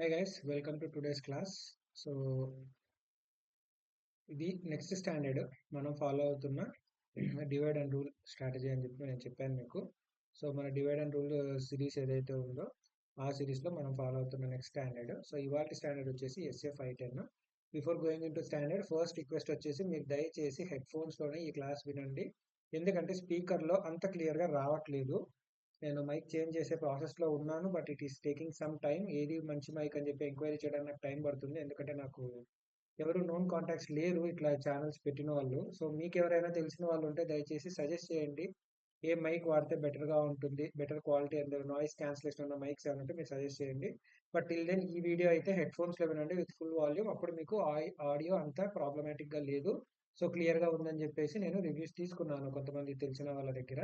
Hi guys, welcome to today's class. So ఇది next standard మనం follow అవుతున్న divide and rule strategy అని చెప్పి నేను చెప్పాను మీకు. సో మన డివైడ్ అండ్ రూల్ సిరీస్ ఏదైతే ఉందో ఆ సిరీస్ లో మనం ఫాలో అవుతున్న నెక్స్ట్ స్టాండర్డ్. సో ఇవాళ స్టాండర్డ్ వచ్చేసి ఎస్ఎఫ్ ఐ10. Before going in to standard first request వచ్చేసి మీరు దయచేసి హెడ్ ఫోన్స్ లోనే ఈ క్లాస్ వినండి, ఎందుకంటే స్పీకర్ లో అంత క్లియర్ గా రావట్లేదు. నేను మైక్ చేంజ్ చేసే ప్రాసెస్ లో ఉన్నాను, but it is taking some time. ఏది మంచి మైక్ అని చెప్పి ఎంక్వైరీ చేయడానికి నాకు టైం పడుతుంది, ఎందుకంటే నాకు ఎవరు నోన్ కాంటాక్ట్స్ లేరు ఇట్లా ఛానల్స్ పెట్టిన వాళ్ళు. సో మీకు ఎవరైనా తెలిసిన వాళ్ళు ఉంటే దయచేసి సజెస్ట్ చేయండి ఏ మైక్ వాడితే బెటర్ గా ఉంటుంది, better quality and noise cancellation ఉన్న మైక్స్ ఏమైనా ఉంటే మీరు సజెస్ట్ చేయండి. బట్ టిల్ దెన్ ఈ వీడియో అయితే హెడ్ ఫోన్స్ లో వినండి విత్ ఫుల్ వాల్యూమ్, అప్పుడు మీకు ఆడియో అంతా ప్రాబ్లమాటిక్ గా లేదు, సో క్లియర్ గా ఉందని చెప్పేసి నేను రివ్యూస్ తీసుకున్నాను కొంతమంది తెలిసిన వాళ్ళ దగ్గర.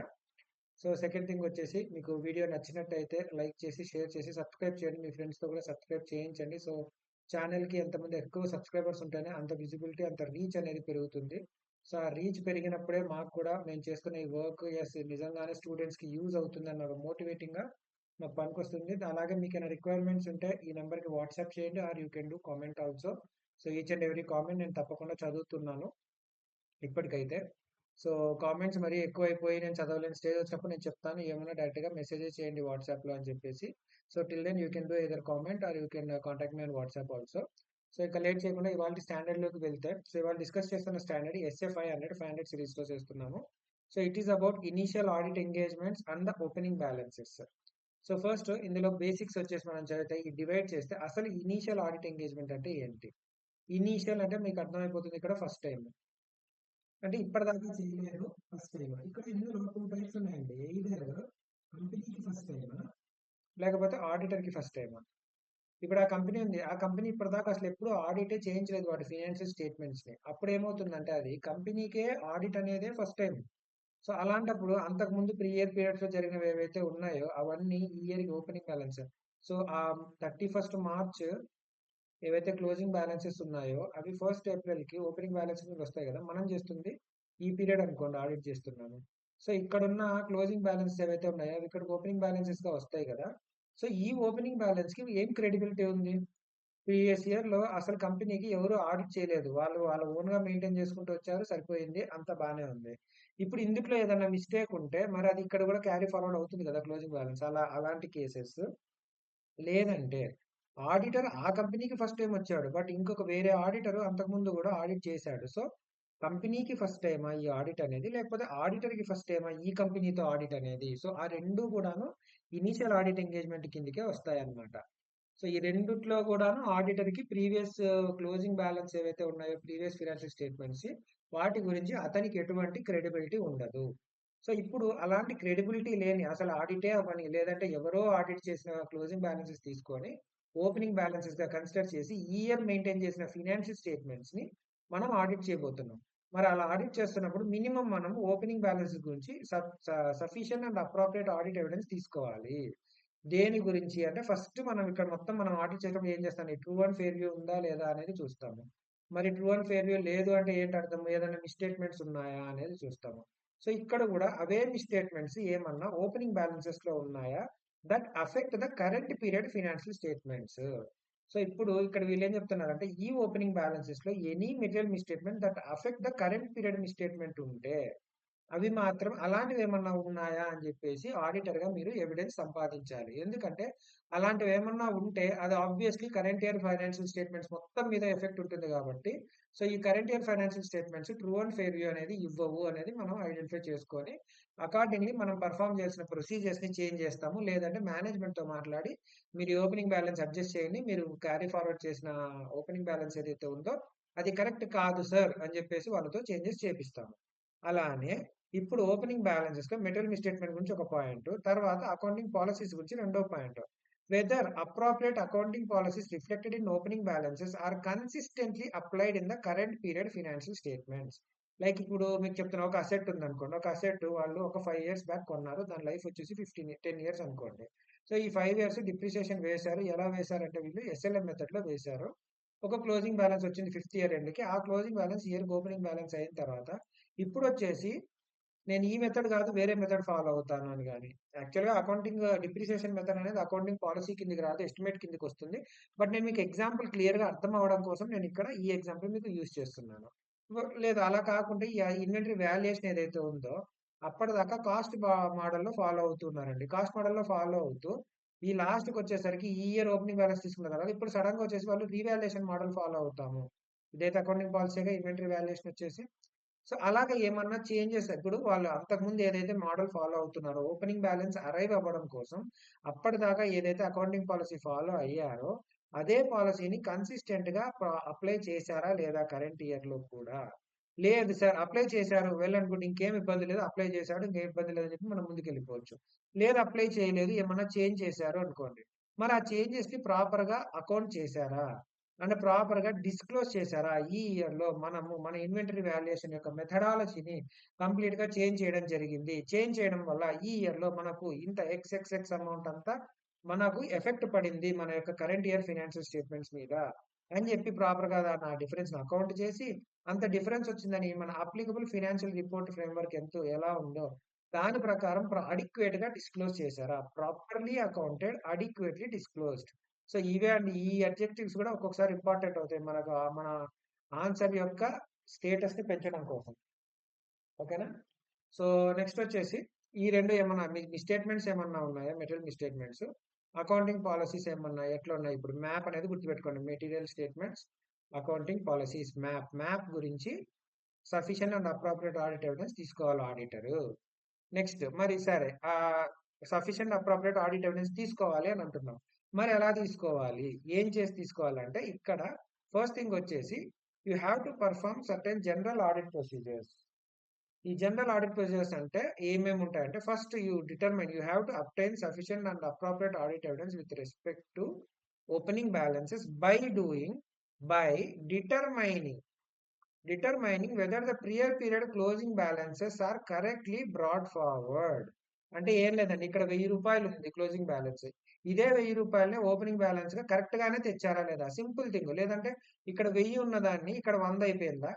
సో సెకండ్ థింగ్ వచ్చేసి మీకు వీడియో నచ్చినట్టయితే లైక్ చేసి షేర్ చేసి సబ్స్క్రైబ్ చేయండి, మీ ఫ్రెండ్స్ తో కూడా సబ్స్క్రైబ్ చేయించండి. సో ఛానల్ కి ఎంతమంది ఎక్కువ సబ్స్క్రైబర్స్ ఉంటేనే అంత విజిబిలిటీ అంత రీచ్ అనేది పెరుగుతుంది. సో ఆ రీచ్ పెరిగినప్పుడే మాకు కూడా మేము చేసుకునే ఈ వర్క్ ఎస్ నిజంగానే స్టూడెంట్స్ కి యూజ్ అవుతుంది అన్న మోటివేటింగ్ గా మాకు పనికొస్తుంది. అలాగే మీకు ఏమైనా రిక్వైర్మెంట్స్ ఉంటే ఈ నెంబర్ కి వాట్సాప్ చేయండి, or you can do comment also. So each and every comment నేను తప్పకుండా చదువుతున్నాను ఇప్పటికైతే. సో కామెంట్స్ మరీ ఎక్కువైపోయి నేను చదవలేని స్టేజ్ వచ్చినప్పుడు నేను చెప్తాను, ఏమైనా డైరెక్ట్ గా మెసేజెస్ చేయండి వాట్సాప్ లో అని చెప్పేసి. So till then you can do either comment or you can contact me on WhatsApp also. So ఇక లేట్ చేయకుండా ఇవాళ స్టాండర్డ్ లోకి వెళ్తే, సో ఇవాళ డిస్కస్ చేస్తున్న స్టాండర్డ్ ఎస్ఎఫ్ఐ 500 సిరీస్ లో చేస్తున్నాము. So it is about initial audit engagements and the opening balances. So first ఇందులో బేసిక్స్ వచ్చేసి మనం చదివితే ఈ డివైడ్ చేస్తే అసలు ఇనీషియల్ ఆడిట్ ఎంగేజ్మెంట్ అంటే ఏంటి. ఇనీషియల్ అంటే మీకు అర్థమైపోతుంది ఇక్కడ ఫస్ట్ టైం, అంటే ఇప్పటిదాకా చేయలేదు ఫస్ట్ టైం. ఇక్కడ ఇందులో టూ టైప్స్ ఉన్నాయండి, either కంపెనీకి ఫస్ట్ టైం లేకపోతే ఆడిటర్ కి ఫస్ట్ టైం. ఇప్పుడు ఆ కంపెనీ ఉంది, ఆ కంపెనీ ఇప్పటిదాకా అసలు ఎప్పుడు ఆడిటే చేయించలేదు వాటి ఫైనాన్షియల్ స్టేట్మెంట్స్ ని. అప్పుడు ఏమవుతుందంటే అది కంపెనీకే ఆడిట్ అనేదే ఫస్ట్ టైం. సో అలాంటప్పుడు అంతకు ముందు పీరియడ్స్ లో జరిగినవి ఏవైతే ఉన్నాయో అవన్నీ ఈ ఇయర్ కి ఓపెనింగ్ బ్యాలెన్స్. సో ఆ 31st మార్చ్ ఏవైతే క్లోజింగ్ బ్యాలెన్సెస్ ఉన్నాయో అవి 1st ఏప్రిల్ కి ఓపెనింగ్ బ్యాలెన్స్ వస్తాయి కదా. మనం చేస్తుంది ఈ పీరియడ్ అనుకోండి, ఆడిట్ చేస్తున్నాము. సో ఇక్కడ ఉన్న క్లోజింగ్ బ్యాలెన్స్ ఏవైతే ఉన్నాయో అవి ఇక్కడ ఓపెనింగ్ బ్యాలెన్సెస్ గా వస్తాయి కదా. సో ఈ ఓపెనింగ్ బ్యాలెన్స్ కి ఏం క్రెడిబిలిటీ ఉంది. ప్రీవియస్ ఇయర్ లో అసలు కంపెనీకి ఎవరు ఆడిట్ చేయలేదు, వాళ్ళు వాళ్ళ ఓన్ గా మెయింటైన్ చేసుకుంటూ వచ్చారు, సరిపోయింది, అంత బానే ఉంది. ఇప్పుడు ఇందులో ఏదైనా మిస్టేక్ ఉంటే మరి అది ఇక్కడ కూడా క్యారీ ఫార్వర్డ్ అవుతుంది కదా క్లోజింగ్ బ్యాలెన్స్. అలాంటి కేసెస్ లేదంటే ఆడిటర్ ఆ కంపెనీకి ఫస్ట్ టైం వచ్చాడు, బట్ ఇంకొక వేరే ఆడిటర్ అంతకుముందు కూడా ఆడిట్ చేశాడు. సో కంపెనీకి ఫస్ట్ టైమా ఈ ఆడిట్ అనేది, లేకపోతే ఆడిటర్ కి ఫస్ట్ టైమా ఈ కంపెనీతో ఆడిట్ అనేది. సో ఆ రెండు కూడాను ఇనీషియల్ ఆడిట్ ఎంగేజ్మెంట్ కిందకే వస్తాయి అన్నమాట. సో ఈ రెండిట్లో కూడాను ఆడిటర్ కి ప్రీవియస్ క్లోజింగ్ బ్యాలెన్స్ ఏవైతే ఉన్నాయో ప్రీవియస్ ఫినాన్షియల్ స్టేట్మెంట్స్ వాటి గురించి అతనికి ఎటువంటి క్రెడిబిలిటీ ఉండదు. సో ఇప్పుడు అలాంటి క్రెడిబిలిటీ లేని అసలు ఆడిటే అవని లేదంటే ఎవరో ఆడిట్ చేసిన క్లోజింగ్ బ్యాలెన్సెస్ తీసుకొని ఓపెనింగ్ బ్యాలెన్సెస్ గా కన్సిడర్ చేసి ఈ ఇయర్ మెయింటైన్ చేసిన ఫినాన్షియల్ స్టేట్మెంట్స్ ని మనం ఆడిట్ చేయబోతున్నాం. మరి అలా ఆడిట్ చేస్తున్నప్పుడు మినిమం మనం ఓపెనింగ్ బ్యాలెన్స్ గురించి sufficient and appropriate audit evidence తీసుకోవాలి. దేని గురించి అంటే ఫస్ట్ మనం ఇక్కడ మొత్తం మనం ఆడిట్ చేసినప్పుడు ఏం చేస్తాం, ట్రూ అండ్ ఫెయిర్ వ్యూ ఉందా లేదా అనేది చూస్తాము. మరి ట్రూ అండ్ ఫెయిర్ వ్యూ లేదు అంటే ఏంటి అర్థం, ఏదైనా మిస్టేట్మెంట్స్ ఉన్నాయా అనేది చూస్తాము. సో ఇక్కడ కూడా అవే మిస్టేట్మెంట్స్ ఏమన్నా ఓపెనింగ్ బ్యాలెన్సెస్ లో ఉన్నాయా that affect the current period financial statements. So ఇప్పుడు ఇక్కడ వీళ్ళు ఏం చెప్తున్నారంటే ఈ ఓపెనింగ్ బ్యాలెన్సెస్ లో any material misstatement that affect the current period misstatement ఉంటే అవి మాత్రం అలాంటివి ఏమన్నా ఉన్నాయా అని చెప్పేసి ఆడిటర్ గా మీరు ఎవిడెన్స్ సంపాదించాలి. ఎందుకంటే అలాంటివి ఏమన్నా ఉంటే అది obviously current year financial statements మొత్తం మీద ఎఫెక్ట్ ఉంటుంది కాబట్టి. సో ఈ current year financial statements true and fair view అనేది ఇవ్వవు అనేది మనం ఐడెంటిఫై చేసుకొని అకార్డింగ్లీ మనం పర్ఫామ్ చేసిన ప్రొసీజర్స్ ని చేంజ్ చేస్తాము. లేదంటే మేనేజ్మెంట్ తో మాట్లాడి మీరు ఓపెనింగ్ బ్యాలెన్స్ అడ్జస్ట్ చేయండి, మీరు క్యారీ ఫార్వర్డ్ చేసిన ఓపెనింగ్ బ్యాలెన్స్ ఏదైతే ఉందో అది కరెక్ట్ కాదు సార్ అని చెప్పేసి వాళ్ళతో చేంజెస్ చేపిస్తాము. అలానే ఇప్పుడు ఓపెనింగ్ బ్యాలెన్సెస్ లో మెటీరియల్ స్టేట్మెంట్ గురించి ఒక పాయింట్, తర్వాత అకౌంటింగ్ పాలసీస్ గురించి రెండో point. Whether appropriate accounting policies reflected in opening balances are consistently applied in the current period financial statements. Like ఇప్పుడు మీకు చెప్తున్నా, ఒక అసెట్ ఉంది అనుకోండి, ఒక అసెట్ వాళ్ళు ఒక 5 years బ్యాక్ కొన్నారు, దాని లైఫ్ వచ్చేసి 10 years అనుకోండి. సో ఈ 5 years డిప్రిసియేషన్ వేశారు. ఎలా వేశారంటే వీళ్ళు ఎస్ఎల్ఎం మెథడ్ లో వేశారు. ఒక క్లోజింగ్ బ్యాలెన్స్ వచ్చింది 5th year ఎండ్ కి. ఆ closing balance year opening balance అయిన తర్వాత ఇప్పుడు వచ్చేసి నేను ఈ మెథడ్ కాదు వేరే మెథడ్ ఫాలో అవుతాను అని కానీ. యాక్చువల్‌గా అకౌంటింగ్ డిప్రిసియేషన్ మెథడ్ అనేది అకౌంటింగ్ పాలిసీ కిందకి రాదు. ఎస్టిమేట్ కిందకి వస్తుంది. బట్ నేను మీకు ఎగ్జాంపుల్ క్లియర్‌గా అర్థం అవ్వడం కోసం నేను ఇక్కడ ఈ ఎగ్జాంపుల్ మీకు యూజ్ చేస్తున్నాను. లేదు అలా కాకుండా ఈ ఇన్వెంటరీ వాల్యుయేషన్ ఏదైతే ఉందో అప్పటిదాకా కాస్ట్ మోడల్‌లో ఫాలో అవుతున్నారండి. కాస్ట్ మోడల్‌లో ఫాలో అవుతూ ఈ లాస్ట్‌కి వచ్చేసరికి ఈ ఇయర్ ఓపెనింగ్ బ్యాలెన్స్ తీసుకున్న తర్వాత ఇప్పుడు సడెన్‌గా వచ్చేసి వాళ్ళు రీవాల్యుయేషన్ మోడల్ ఫాలో అవుతాము. ఇదైతే అకౌంటింగ్ పాలిసీగా ఇన్వెంటరీ వాల్యుయేషన్ వచ్చేసి. సో, అలాగా ఏమన్నా చేంజెస్ ఇప్పుడు వాళ్ళు అంతకుముందు ఏదైతే మోడల్ ఫాలో అవుతున్నారో ఓపెనింగ్ బ్యాలెన్స్ అరైవ్ అవ్వడం కోసం అప్పటిదాకా ఏదైతే అకౌంటింగ్ పాలిసీ ఫాలో అయ్యారో అదే పాలిసీని కన్సిస్టెంట్‌గా అప్లై చేశారా లేదా కరెంట్ ఇయర్‌లో కూడా? లేదు సార్ అప్లై చేశారు. Well and good. ఇంకేం ఇబ్బంది లేదు. అప్లై చేశాడు. ఇంకేం ఇబ్బంది లేదని చెప్పి మనం ముందుకెళ్ళిపోవచ్చు. లేదు అప్లై చేయలేదు. ఏమన్నా చేంజ్ చేశారు అనుకోండి. మరి ఆ చేంజెస్‌ని ప్రాపర్‌గా అకౌంట్ చేశారా? అంటే ప్రాపర్‌గా డిస్క్లోజ్ చేశారా? ఈ ఇయర్‌లో మనము మన ఇన్వెంటరీ వాల్యుయేషన్ యొక్క మెథడాలజీని కంప్లీట్‌గా చేంజ్ చేయడం జరిగింది. చేంజ్ చేయడం వల్ల ఈ ఇయర్‌లో మనకు ఇంత ఎక్స్ అమౌంట్ అంతా మనకు ఎఫెక్ట్ పడింది. మన యొక్క కరెంట్ ఇయర్ ఫైనాన్షియల్ స్టేట్మెంట్స్ మీద అని చెప్పి ప్రాపర్‌గా ఆ డిఫరెన్స్‌ని అకౌంట్ చేసి అంత డిఫరెన్స్ వచ్చిందని మన అప్లికబుల్ ఫైనాన్షియల్ రిపోర్ట్ ఫ్రేమ్‌వర్క్ ఎలా ఉందో దాని ప్రకారం అడిక్వేట్‌గా డిస్క్లోజ్ చేశారా? Properly accounted, adequately disclosed. So, ఇవే అండి. ఈ అడ్జెక్టివ్స్ కూడా ఒక్కొక్కసారి ఇంపార్టెంట్ అవుతాయి. మనకు మన ఆన్సర్ యొక్క స్టేటస్‌ని పెంచడం కోసం. ఓకేనా? సో, నెక్స్ట్ వచ్చేసి ఈ 2 ఏమన్నా మిస్‌స్టేట్‌మెంట్స్ ఏమన్నా ఉన్నాయా? మెటీరియల్ మిస్‌స్టేట్‌మెంట్స్. అకౌంటింగ్ పాలిసీస్ ఏమన్నా ఎట్లున్నాయి? ఇప్పుడు మ్యాప్ అనేది గుర్తుపెట్టుకోండి. Material statements, accounting policies map గురించి sufficient and appropriate audit evidence తీసుకోవాలి ఆడిటరు. నెక్స్ట్ మరి సరే సఫిషియెంట్ అప్రోప్రియేట్ ఆడిట్ ఎవిడెన్స్ తీసుకోవాలి అని అంటున్నాం. మరి ఎలా తీసుకోవాలి? ఏం చేసి తీసుకోవాలంటే ఇక్కడ ఫస్ట్ థింగ్ వచ్చేసి you have to perform certain general audit procedures. ఈ జనరల్ ఆడిట్ ప్రొసీజర్స్ అంటే ఏమేమి ఉంటాయంటే first you have to obtain sufficient and appropriate audit evidence with respect to opening balances by determining whether the prior period closing balances are correctly brought forward. అంటే ఏం లేదండి ఇక్కడ రూ. 1000 ఉంది క్లోజింగ్ బ్యాలెన్స్. ఇదే రూ. 1000ని ఓపెనింగ్ బ్యాలెన్స్ గా correct గానే తెచ్చారా లేదా? Simple thing. లేదంటే ఇక్కడ 1000 ఉన్నదాన్ని ఇక్కడ 100 అయిపోయిందా?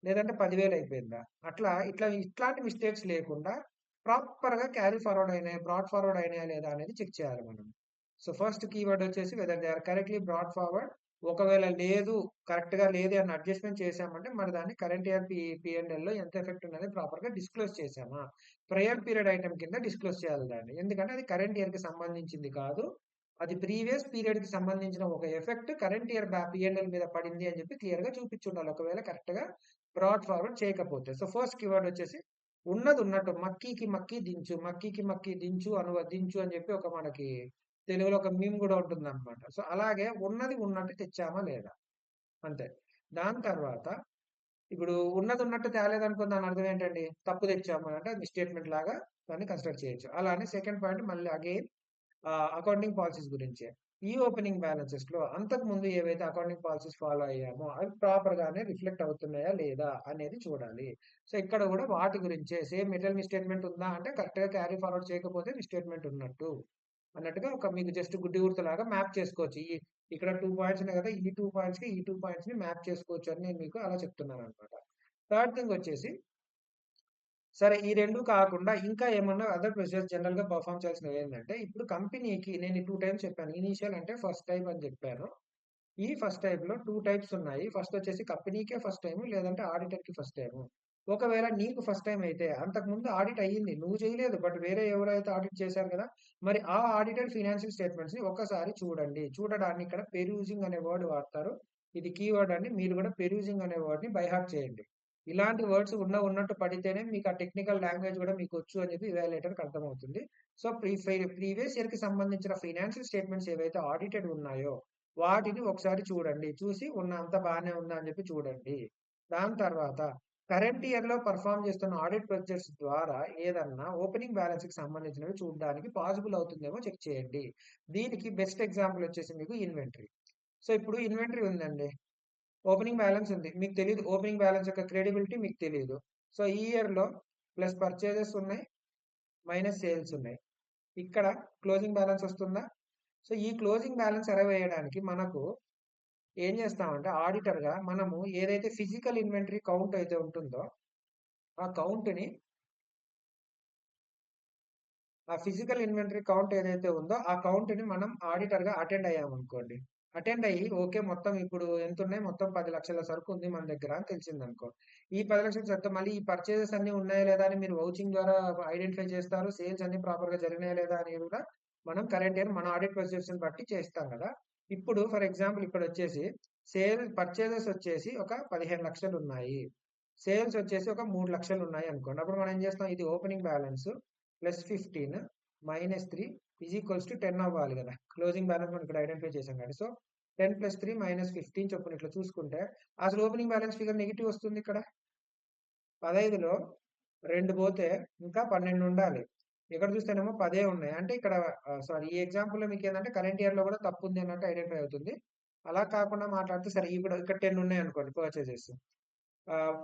లేదంటే 10,000 అయిపోయిందా? ఇట్లాంటి మిస్టేక్స్ లేకుండా ప్రాపర్ గా క్యారీ ఫార్వర్డ్ అయినాయా, బ్రాట్ ఫార్వర్డ్ అయినాయా లేదా అనేది చెక్ చేయాలి మనం. సో ఫస్ట్ కీవర్డ్ వచ్చేసి whether they are correctly brought forward. ఒకవేళ లేదు కరెక్ట్ గా లేదు అని అడ్జస్ట్మెంట్ చేసామంటే మరి దాన్ని కరెంట్ ఇయర్ పిఎన్ఎల్ లో ఎంత ఎఫెక్ట్ ఉన్నది ప్రాపర్ గా డిస్క్లోజ్ చేసామా? ప్రయర్ పీరియడ్ ఐటమ్ కింద డిస్క్లోజ్ చేయాలి దాన్ని. ఎందుకంటే అది కరెంట్ ఇయర్ కి సంబంధించింది కాదు. అది ప్రీవియస్ పీరియడ్ కి సంబంధించిన ఒక ఎఫెక్ట్ కరెంట్ ఇయర్ పిఎన్ఎల్ మీద పడింది అని చెప్పి క్లియర్ గా చూపించుండాలి. ఒకవేళ కరెక్ట్ గా బ్రాడ్ ఫార్వర్డ్ చేయకపోతే. సో ఫస్ట్ కీవర్డ్ వచ్చేసి ఉన్నది ఉన్నట్టు మక్కీకి మక్కీ దించు అనువదించు అని చెప్పి ఒక మనకి తెలుగులో ఒక మీమ్ కూడా ఉంటుందన్నమాట. సో అలాగే ఉన్నది ఉన్నట్టు తెచ్చామా లేదా అంతే. దాని తర్వాత ఇప్పుడు ఉన్నది ఉన్నట్టు తేలేదనుకో దాని అర్థం ఏంటండి? తప్పు తెచ్చాము అంటే అది మిస్‌స్టేట్‌మెంట్ లాగా దాన్ని కన్సిడర్ చేయొచ్చు. అలానే సెకండ్ పాయింట్ మళ్ళీ అగైన్ అకౌంటింగ్ పాలిసీస్ గురించే. ఈ ఓపెనింగ్ బ్యాలెన్సెస్‌లో అంతకుముందు ఏవైతే అకౌంటింగ్ పాలిసీస్ ఫాలో అయ్యామో అవి ప్రాపర్ గానే రిఫ్లెక్ట్ అవుతున్నాయా లేదా అనేది చూడాలి. సో ఇక్కడ కూడా వాటి గురించే సేమ్ మెటీరియల్ మిస్‌స్టేట్‌మెంట్ ఉందా అంటే కరెక్ట్‌గా క్యారీ ఫార్వర్డ్ చేయకపోతే మిస్‌స్టేట్‌మెంట్ ఉన్నట్టు. అన్నట్టుగా ఒక మీకు జస్ట్ గుడ్డి గుర్తులాగా మ్యాప్ చేసుకోవచ్చు. ఇక్కడ 2 పాయింట్స్ ఉన్నాయి కదా! ఈ 2 పాయింట్స్‌కి ఈ 2 పాయింట్స్‌ని మ్యాప్ చేసుకోవచ్చు అని నేను మీకు అలా చెప్తున్నానన్నమాట. థర్డ్ థింగ్ వచ్చేసి సరే ఈ 2 కాకుండా ఇంకా ఏమన్నా అదర్ ప్రొసీజర్స్ జనరల్‌గా పెర్ఫార్మ్ చేయాల్సినవి ఏంటంటే ఇప్పుడు కంపెనీకి నేను 2 టైమ్స్ చెప్పాను. ఇనీషియల్ అంటే ఫస్ట్ టైప్ అని చెప్పాను. ఈ ఫస్ట్ టైప్‌లో 2 టైప్స్ ఉన్నాయి. ఫస్ట్ వచ్చేసి కంపెనీకే ఫస్ట్ టైమ్ లేదంటే ఆడిటర్‌కి ఫస్ట్ టైమ్. ఒకవేళ నీకు ఫస్ట్ టైమ్ అయితే అంతకుముందు ఆడిట్ అయ్యింది. నువ్వు చేయలేదు. బట్ వేరే ఎవరైతే ఆడిట్ చేశారు కదా! మరి ఆ ఆడిటెడ్ ఫైనాన్షియల్ స్టేట్‌మెంట్స్‌ని ఒక్కసారి చూడండి. చూడడాన్ని ఇక్కడ పెరూజింగ్ అనే వర్డ్ వాడతారు. ఇది కీవర్డ్ అండి. మీరు కూడా పెరూజింగ్ అనే వర్డ్‌ని బై హార్ట్ చేయండి. ఇలాంటి వర్డ్స్ ఉన్నట్టు పడితేనే మీకు ఆ టెక్నికల్ లాంగ్వేజ్ కూడా మీకు వచ్చు అని చెప్పి ఇవాల్యుయేటర్‌కి అర్థమవుతుంది. సో, ప్రీవియస్ ఇయర్‌కి సంబంధించిన ఫైనాన్షియల్ స్టేట్‌మెంట్స్ ఏవైతే ఆడిటెడ్ ఉన్నాయో వాటిని ఒకసారి చూడండి. చూసి అంతా బానే ఉందా అని చెప్పి చూడండి. దాని తర్వాత కరెంట్ ఇయర్‌లో పెర్ఫార్మ్ చేస్తున్న ఆడిట్ ప్రొసీజర్స్ ద్వారా ఏదన్నా ఓపెనింగ్ బ్యాలెన్స్‌కి సంబంధించినవి చూడడానికి పాసిబుల్ అవుతుందేమో చెక్ చేయండి. దీనికి బెస్ట్ ఎగ్జాంపుల్ వచ్చేసి మీకు ఇన్వెంటరీ. సో, ఇప్పుడు ఇన్వెంటరీ ఉందండి. ఓపెనింగ్ బ్యాలెన్స్ ఉంది. మీకు తెలీదు ఓపెనింగ్ బ్యాలెన్స్ యొక్క క్రెడిబిలిటీ మీకు తెలీదు. సో, ఈ ఇయర్‌లో ప్లస్ పర్చేజెస్ ఉన్నాయి. మైనస్ సేల్స్ ఉన్నాయి. ఇక్కడ క్లోజింగ్ బ్యాలెన్స్ వస్తుందా? సో, ఈ క్లోజింగ్ బ్యాలెన్స్ అరైవ్ అయ్యడానికి మనకు ఏం చేస్తామంటే ఆడిటర్‌గా మనము ఏదైతే ఫిజికల్ ఇన్వెంటరీ కౌంట్ అయితే ఉంటుందో, ఆ కౌంట్‌ని ఆ ఫిజికల్ ఇన్వెంటరీ కౌంట్ ఏదైతే ఉందో ఆ కౌంట్ ని మనం ఆడిటర్ గా అటెండ్ అయ్యామనుకోండి. అటెండ్ అయ్యి ఓకే మొత్తం ఇప్పుడు ఎంత ఉన్నాయి, మొత్తం 10,00,000 సరుకు ఉంది మన దగ్గర అని తెలిసిందనుకో. ఈ 10,00,000 సరుకు మళ్ళీ ఈ పర్చేజెస్ అన్ని ఉన్నాయా లేదా అని మీరు వౌచింగ్ ద్వారా ఐడెంటిఫై చేస్తారు. సేల్స్ అన్ని ప్రాపర్ గా జరిగినాయా లేదా అని కూడా మనం కరెంట్ ఇయర్ మన ఆడిట్ ప్రొసీజర్స్ బట్టి చేస్తాం కదా. ఇప్పుడు ఫర్ ఎగ్జాంపుల్ ఇక్కడ వచ్చేసి పర్చేజెస్ వచ్చేసి ఒక 15,00,000 ఉన్నాయి. సేల్స్ వచ్చేసి ఒక 3,00,000 ఉన్నాయి అనుకోండి. అప్పుడు మనం ఏం చేస్తాం, ఇది opening balance plus 15 minus 3 is equals to 10 అవ్వాలి కదా. క్లోజింగ్ బ్యాలెన్స్ మనం ఇక్కడ ఐడెంటిఫై చేసాం కాబట్టి. సో 10 ప్లస్ 3 మైనస్ 15 చొప్పున ఇట్లా చూసుకుంటే అసలు ఓపెనింగ్ బ్యాలెన్స్ ఫిగర్ నెగిటివ్ వస్తుంది. ఇక్కడ 15లో 2 పోతే ఇంకా 12 ఉండాలి. ఇక్కడ చూస్తేనేమో 10 ఉన్నాయి. అంటే ఇక్కడ సారీ, ఈ ఎగ్జాంపుల్ లో మీకు ఏంటంటే కరెంట్ ఇయర్ లో కూడా తప్పు ఉంది అన్నట్టు ఐడెంటిఫై అవుతుంది. అలా కాకుండా మాట్లాడితే సరే, ఇక్కడ 10 ఉన్నాయి అనుకోండి పర్చేజెస్.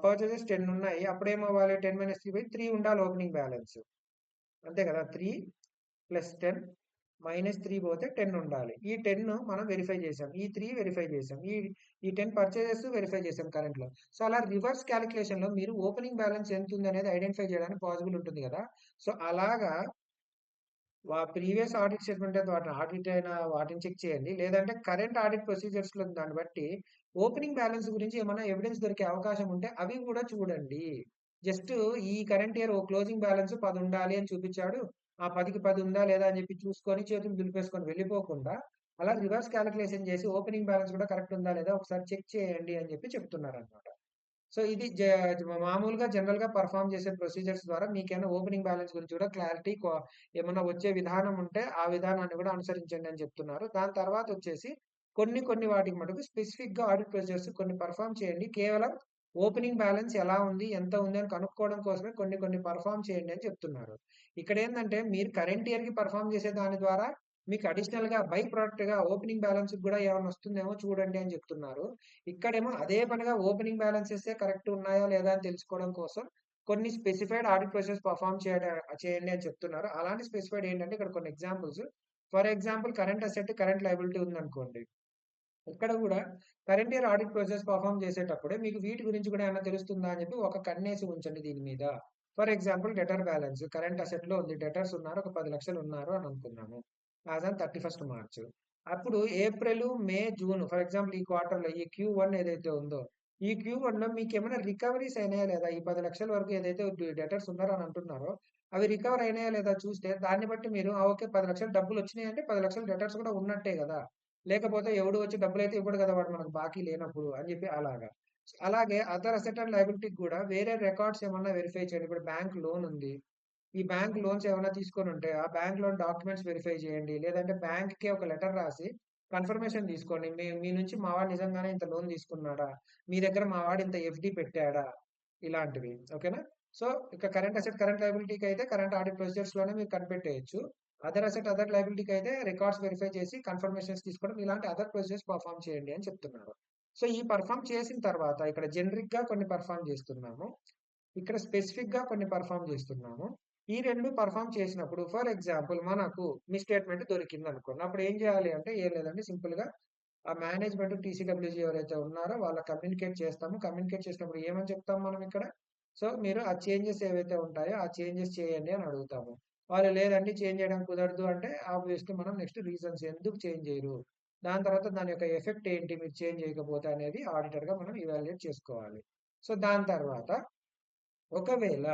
పర్చేజెస్ 10 ఉన్నాయి. అప్పుడు ఏమవ్వాలి, 10 మైనస్ 3 3 ఉండాలి ఓపెనింగ్ బ్యాలెన్స్. అంతే కదా. 3 ప్లస్ 10 మైనస్ 3 పోతే 10 ఉండాలి. ఈ 10 మనం వెరిఫై చేసాం, ఈ 3 వెరిఫై చేసాం, ఈ 10 పర్చేజెస్ వెరిఫై చేసాం కరెంట్ లో. సో అలా రివర్స్ క్యాలిక్యులేషన్ లో మీరు ఓపెనింగ్ బ్యాలెన్స్ ఎంత ఉంది అనేది ఐడెంటిఫై చేయడానికి పాసిబుల్ ఉంటుంది కదా. సో అలాగా ప్రీవియస్ ఆడిట్ స్టేట్మెంట్ అయితే వాటిని ఆడిట్ అయినా వాటిని చెక్ చేయండి. లేదంటే కరెంట్ ఆడిట్ ప్రొసీజర్స్ లో దాన్ని బట్టి ఓపెనింగ్ బ్యాలెన్స్ గురించి ఏమైనా ఎవిడెన్స్ దొరికే అవకాశం ఉంటే అవి కూడా చూడండి. జస్ట్ ఈ కరెంట్ ఇయర్ క్లోజింగ్ బ్యాలెన్స్ 10 ఉండాలి అని చూపించాడు, ఆ 10కి 10 ఉందా లేదా అని చెప్పి చూసుకొని చేతులు దులిపేసుకొని వెళ్ళిపోకుండా అలా రివర్స్ క్యాలిక్యులేషన్ చేసి ఓపెనింగ్ బ్యాలెన్స్ కూడా కరెక్ట్ ఉందా లేదా ఒకసారి చెక్ చేయండి అని చెప్పి చెప్తున్నారు అనమాట. సో ఇది మామూలుగా జనరల్ గా పర్ఫామ్ చేసే ప్రొసీజర్స్ ద్వారా మీకేమైనా ఓపెనింగ్ బ్యాలెన్స్ గురించి కూడా క్లారిటీ ఏమన్నా వచ్చే విధానం ఉంటే ఆ విధానాన్ని కూడా అనుసరించండి అని చెప్తున్నారు. దాని తర్వాత వచ్చేసి కొన్ని వాటికి మటుకు స్పెసిఫిక్ గా ఆడిట్ ప్రొసీజర్స్ కొన్ని పర్ఫామ్ చేయండి. కేవలం ఓపెనింగ్ బ్యాలెన్స్ ఎలా ఉంది, ఎంత ఉంది అని కనుక్కోవడం కోసమే కొన్ని పర్ఫామ్ చేయండి అని చెప్తున్నారు. ఇక్కడ ఏంటంటే మీరు కరెంట్ ఇయర్ కి పర్ఫామ్ చేసే దాని ద్వారా మీకు అడిషనల్ గా బై ప్రొడక్ట్ గా ఓపెనింగ్ బ్యాలెన్స్ కూడా ఏమైనా వస్తుందేమో చూడండి అని చెప్తున్నారు. ఇక్కడేమో అదే పనిగా ఓపెనింగ్ బ్యాలెన్సెస్ కరెక్ట్ ఉన్నాయా లేదా అని తెలుసుకోవడం కోసం కొన్ని స్పెసిఫైడ్ ఆడిట్ ప్రాసెస్ పర్ఫామ్ చేయండి అని చెప్తున్నారు. అలాంటి స్పెసిఫైడ్ ఏంటంటే ఇక్కడ కొన్ని examples. For example current asset, current liability ఉందనుకోండి. ఇక్కడ కూడా current year audit process perform చేసేటప్పుడే మీకు వీటి గురించి కూడా ఏమైనా తెలుస్తుందా అని చెప్పి ఒక కన్నేసి ఉంచండి దీని మీద. For example డెటర్ balance current asset లో ఉంది, డెటర్స్ ఉన్నారు, ఒక 10,00,000 ఉన్నారు అని అనుకున్నాము యాజ్ ఆన్ 31st మార్చ్. అప్పుడు April, May, June for example ఈ క్వార్టర్ లో ఈ Q1 ఏదైతే ఉందో ఈ Q1 లో మీకు ఏమైనా రికవరీస్ అయినాయా లేదా, ఈ 10,00,000 వరకు ఏదైతే డెటర్స్ ఉన్నారో అని అంటున్నారో అవి రికవర్ అయినాయా లేదా చూస్తే దాన్ని బట్టి మీరు ఓకే 10,00,000 డబ్బులు వచ్చినాయి అంటే 10,00,000 డెటర్స్ కూడా ఉన్నట్టే కదా. లేకపోతే ఎవడు వచ్చి డబ్బులైతే ఇవ్వడు కదా వాడు మనకు బాకీ లేనప్పుడు అని చెప్పి అలాగా. అలాగే అదర్ అసెట్ అండ్ లయబిలిటీకి కూడా వేరే రికార్డ్స్ ఏమన్నా వెరిఫై చేయండి. ఇప్పుడు బ్యాంక్ లోన్ ఉంది, ఈ బ్యాంక్ లోన్స్ ఏమైనా తీసుకొని ఉంటే ఆ బ్యాంక్ లోన్ డాక్యుమెంట్స్ వెరిఫై చేయండి. లేదంటే బ్యాంక్ కి ఒక లెటర్ రాసి కన్ఫర్మేషన్ తీసుకోండి. మీ నుంచి మా వాడు నిజంగానే ఇంత లోన్ తీసుకున్నాడా, మీ దగ్గర మా వాడు ఇంత FD పెట్టాడా, ఇలాంటివి. ఓకేనా. సో ఇక కరెంట్ అసెట్, కరెంట్ లయబిలిటీకి అయితే కరెంట్ ఆడిట్ ప్రొసీజర్స్ లోనే మీరు కనిపెట్టేయచ్చు. అదర్ అసెట్, అదర్ లయబిలిటీకి అయితే రికార్డ్స్ వెరిఫై చేసి కన్ఫర్మేషన్స్ తీసుకోవడం, ఇలాంటి అదర్ ప్రొసీజర్స్ పర్ఫామ్ చేయండి అని చెప్తున్నారు. సో ఈ పర్ఫామ్ చేసిన తర్వాత ఇక్కడ జనరిక్ గా కొన్ని పర్ఫామ్ చేస్తున్నాము, ఇక్కడ స్పెసిఫిక్ గా కొన్ని పర్ఫామ్ చేస్తున్నాము. ఈ రెండు పర్ఫామ్ చేసినప్పుడు ఫర్ ఎగ్జాంపుల్ మనకు మీ స్టేట్మెంట్ దొరికింది అనుకోండి. అప్పుడు ఏం చేయాలి అంటే ఏం లేదండి, సింపుల్ గా ఆ మేనేజ్మెంట్ TCWG ఎవరైతే ఉన్నారో వాళ్ళ కమ్యూనికేట్ చేస్తాము. కమ్యూనికేట్ చేసినప్పుడు ఏమని చెప్తాం మనం ఇక్కడ, సో మీరు ఆ చేంజెస్ ఏవైతే ఉంటాయో ఆ చేంజెస్ చేయండి అని అడుగుతాము. వాళ్ళు లేదండి చేంజ్ చేయడం కుదరదు అంటే ఆబ్వియస్లీ మనం నెక్స్ట్ రీజన్స్ ఎందుకు చేంజ్ చేయరు, దాని తర్వాత దాని యొక్క ఎఫెక్ట్ ఏంటి మీరు చేంజ్ చేయకపోతే అనేది ఆడిటర్ గా మనం ఇవాల్యుయేట్ చేసుకోవాలి. సో దాని తర్వాత ఒకవేళ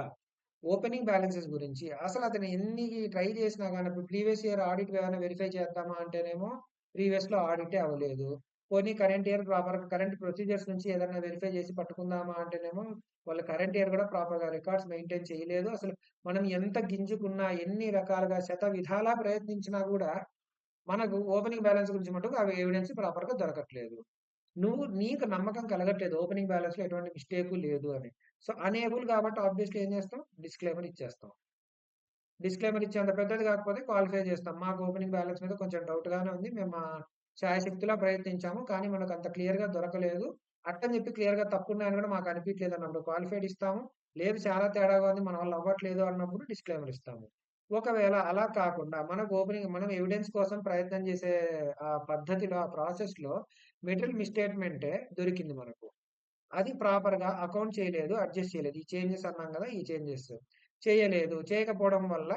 ఓపెనింగ్ బ్యాలెన్సెస్ గురించి అసలు అతను ఎన్ని ట్రై చేసినా కానీ ఇప్పుడు ప్రీవియస్ ఇయర్ ఆడిట్ ఏమైనా వెరిఫై చేద్దామా అంటేనేమో ప్రీవియస్ లో ఆడిటే అవ్వలేదు. పోనీ current year proper current procedures నుంచి ఏదైనా వెరిఫై చేసి పట్టుకుందామా అంటేనేమో వాళ్ళు కరెంట్ ఇయర్ కూడా ప్రాపర్ గా రికార్డ్స్ మెయింటైన్ చేయలేదు. అసలు మనం ఎంత గింజుకున్నా ఎన్ని రకాలుగా శత విధాలా ప్రయత్నించినా కూడా మనకు ఓపెనింగ్ బ్యాలెన్స్ గురించి మటుకు అవి ఎవిడెన్స్ ప్రాపర్ గా దొరకట్లేదు. నీకు నమ్మకం కలగట్లేదు ఓపెనింగ్ బ్యాలెన్స్ లో ఎటువంటి మిస్టేక్ లేదు అని. సో అనేబుల్ కాబట్టి ఆబ్వియస్లీ ఏం చేస్తాం, డిస్క్లైమర్ ఇచ్చేస్తాం. డిస్క్లైమర్ ఇచ్చేంత పెద్దది కాకపోతే క్వాలిఫై చేస్తాం. మాకు ఓపెనింగ్ బ్యాలెన్స్ మీద కొంచెం డౌట్ గానే ఉంది, మేము మా శాయశక్తిలా ప్రయత్నించాము కానీ మనకు అంత క్లియర్ గా దొరకలేదు, అట్టని చెప్పి క్లియర్ గా తప్పు ఉన్నాయని కూడా మాకు అనిపించలేదు అన్నప్పుడు క్వాలిఫైడ్ ఇస్తాము. లేదు చాలా తేడాగా ఉంది మన వల్ల అవ్వట్లేదు అన్నప్పుడు డిస్క్లైమర్ ఇస్తాము. ఒకవేళ అలా కాకుండా మనకు ఓపెనింగ్ మనం ఎవిడెన్స్ కోసం ప్రయత్నం చేసే ఆ పద్ధతిలో ఆ ప్రాసెస్ లో మెటీరియల్ మిస్టేట్మెంటే దొరికింది మనకు, అది ప్రాపర్ గా అకౌంట్ చేయలేదు, అడ్జస్ట్ చేయలేదు. ఈ చేంజెస్ అన్నాం కదా, ఈ చేంజెస్ చేయలేదు, చేయకపోవడం వల్ల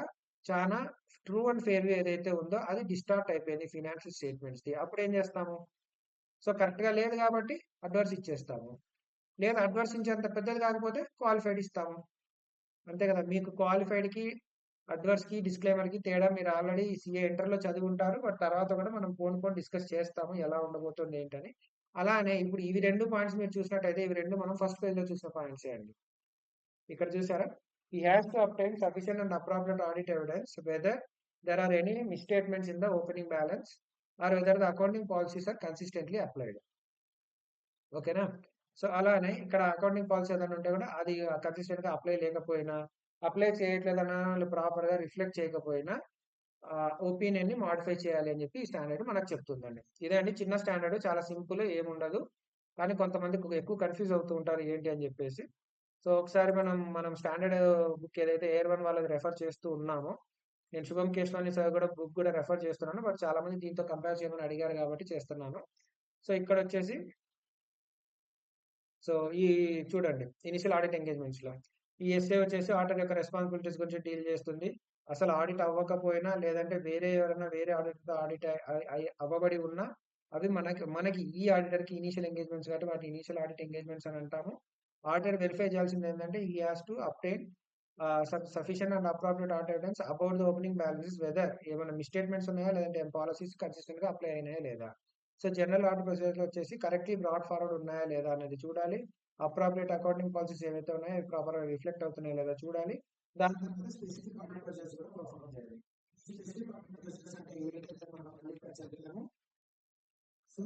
చాలా ట్రూ అండ్ ఫెయిర్ వ్యూ ఏదైతే ఉందో అది డిస్టార్ట్ అయిపోయింది ఫినాన్షియల్ స్టేట్మెంట్స్‌ది. అప్పుడు ఏం చేస్తాము? సో, కరెక్ట్‌గా లేదు కాబట్టి అడ్వర్స్ ఇచ్చేస్తాము. లేదా అడ్వర్స్ ఇచ్చేంత పెద్దది కాకపోతే క్వాలిఫైడ్ ఇస్తాము. అంతే కదా! మీకు క్వాలిఫైడ్‌కి, అడ్వర్స్‌కి, డిస్క్లైమర్‌కి తేడా మీరు ఆల్రెడీ సీఏ ఇంటర్‌లో చదివుంటారు. బట్ తర్వాత కూడా మనం పోను పోను డిస్కస్ చేస్తాము. ఎలా ఉండబోతుంది ఏంటని. అలానే ఇప్పుడు ఇవి 2 పాయింట్స్ మీరు చూసినట్టయితే ఇవి 2 మనం ఫస్ట్ పేజ్‌లో చూసిన పాయింట్సే అండి. ఇక్కడ చూసారా? He has to obtain sufficient and appropriate audit evidence whether there are any misstatements in the opening balance or whether the accounting policies are consistently applied. ఓకేనా? సో, అలానే ఇక్కడ అకౌంటింగ్ పాలిసీ ఏదైనా ఉంటే కూడా అది కన్సిస్టెంట్‌గా అప్లై లేకపోయినా, అప్లై చేయట్లేదన్నా ప్రాపర్‌గా రిఫ్లెక్ట్ చేయకపోయినా ఒపీనియన్‌ని మోడిఫై చేయాలి అని చెప్పి ఈ స్టాండర్డ్ మనకు చెప్తుందండి. ఇదే అండి చిన్న స్టాండర్డ్ చాలా సింపుల్ ఏముండదు. కానీ కొంతమంది ఎక్కువ కన్‌ఫ్యూజ్ అవుతూ ఉంటారు ఏంటి అని చెప్పేసి. సో, ఒకసారి మనం స్టాండర్డ్ బుక్ ఏదైతే ఎయిర్ వన్ వాళ్ళది రెఫర్ చేస్తూ ఉన్నామో, నేను శుభం కేశవాని సార్ కూడా బుక్ కూడా రెఫర్ చేస్తున్నాను. బట్ చాలా మంది దీంతో కంపేర్ చేయమని అడిగారు కాబట్టి చేస్తున్నాను. సో, ఇక్కడొచ్చేసి సో, ఈ చూడండి ఇనిషియల్ ఆడిట్ ఎంగేజ్‌మెంట్స్‌లో ఈ ఎస్ఏ వచ్చేసి ఆడిటర్ యొక్క రెస్పాన్సిబిలిటీస్ గురించి డీల్ చేస్తుంది. అసలు ఆడిట్ అవ్వకపోయినా లేదంటే వేరే ఎవరైనా వేరే ఆడిటర్‌తో ఆడిట్ అవ్వబడి ఉన్నా అవి మనకి ఈ ఆడిటర్‌కి ఇనిషియల్ ఎంగేజ్‌మెంట్స్ కాబట్టి వాటిని ఇనిషియల్ ఆడిట్ ఎంగేజ్‌మెంట్స్ అని అంటాము. ఆడిటర్ వెరిఫై చేయాల్సింది ఏంటంటే he has to obtain sufficient and appropriate audit evidence about the opening balances whether ఏమైనా మిస్‌స్టేట్‌మెంట్స్ ఉన్నాయా లేదంటే పాలిసీస్ కన్సిస్టెంట్‌గా అప్లై అయినాయా లేదా. సో, జనరల్ ఆడిట్ ప్రొసీజర్‌లో వచ్చేసి కరెక్ట్‌లీ బ్రాట్ ఫార్వర్డ్ ఉన్నాయా లేదా అనేది చూడాలి. అప్రాప్రియేట్ అకౌంటింగ్ పాలిసీస్ ఏవైతే ఉన్నాయో అవి ప్రాపర్‌గా రిఫ్లెక్ట్ అవుతున్నాయా లేదా చూడాలి. దాని తర్వాత స్పెసిఫిక్ ఆడిట్ ప్రొసీజర్స్ కూడా పర్ఫార్మ్ చేయాలి. స్పెసిఫిక్ ఆడిట్ ప్రొసీజర్స్ అంటే ఏంటంటే మనం మళ్ళీ ఇక్కడ చదివాము. So,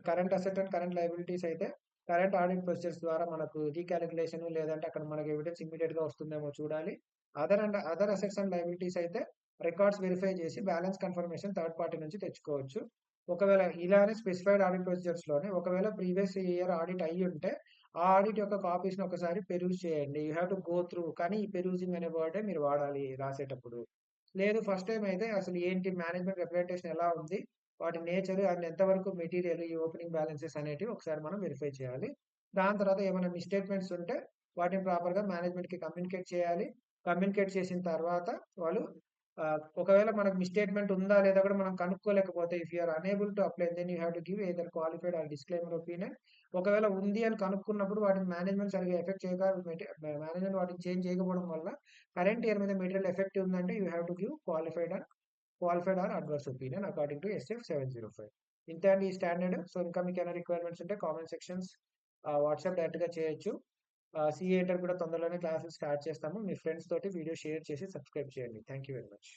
current asset and current liabilities అయితే కరెంట్ ఆడిట్ ప్రొసీజర్స్ ద్వారా మనకు రీకాలిక్యులేషన్ లేదంటే అక్కడ మనకు ఎవిడెన్స్ ఇమ్మీడియేట్‌గా వస్తుందేమో చూడాలి. అదర్ అసెట్స్ అండ్ లయబిలిటీస్ అయితే రికార్డ్స్ వెరిఫై చేసి బ్యాలెన్స్ కన్ఫర్మేషన్ థర్డ్ పార్టీ నుంచి తెచ్చుకోవచ్చు. ఒకవేళ ఇలానే స్పెసిఫైడ్ ఆడిట్ ప్రొసీజర్స్‌లోనే ఒకవేళ ప్రీవియస్ ఇయర్ ఆడిట్ అయ్యుంటే, ఆ ఆడిట్ యొక్క కాపీస్‌ని ఒకసారి పెరూజ్ చేయండి. You have to go through కానీ ఈ పెరూజింగ్ అనే వర్డే మీరు వాడాలి రాసేటప్పుడు. లేదు ఫస్ట్ టైమ్ అయితే అసలు ఏంటి మేనేజ్మెంట్ రిప్రజెంటేషన్ ఎలా ఉంది? వాటి నేచర్ అండ్ ఎంతవరకు మెటీరియల్ ఈ ఓపెనింగ్ బ్యాలెన్సెస్ అనేటివి ఒకసారి మనం వెరిఫై చేయాలి. దాని తర్వాత ఏమైనా మిస్‌స్టేట్‌మెంట్స్ ఉంటే వాటిని ప్రాపర్‌గా మేనేజ్మెంట్‌కి కమ్యూనికేట్ చేయాలి. కమ్యూనికేట్ చేసిన తర్వాత వాళ్ళు ఒకవేళ మనకు మిస్‌స్టేట్‌మెంట్ ఉందా లేదా కూడా మనం కనుక్కోలేకపోతే if you are unable to apply then you have to give either qualified or disclaimer opinion. ఒకవేళ ఉంది అని కనుక్కున్నప్పుడు వాటిని మేనేజ్మెంట్ సరిగ్గా ఎఫెక్ట్ చేయక మేనేజ్మెంట్ వాటిని చేంజ్ చేయకపోవడం వల్ల కరెంట్ ఇయర్ మీద మెటీరియల్ ఎఫెక్ట్ ఉందంటే you have to give qualified are adverse opinion according to SF 705. ఇంతే అండి ఈ స్టాండర్డ్. సో, ఇంకా మీకు ఏమైనా రిక్వైర్మెంట్స్ ఉంటే కామెంట్ సెక్షన్స్ వాట్సాప్ డైరెక్ట్‌గా చేయొచ్చు. సీఏ ఇంటర్ కూడా తొందరలోనే క్లాసెస్ స్టార్ట్ చేస్తాము. మీ ఫ్రెండ్స్ తోటి వీడియో షేర్ చేసి సబ్స్క్రైబ్ చేయండి. Thank you very much.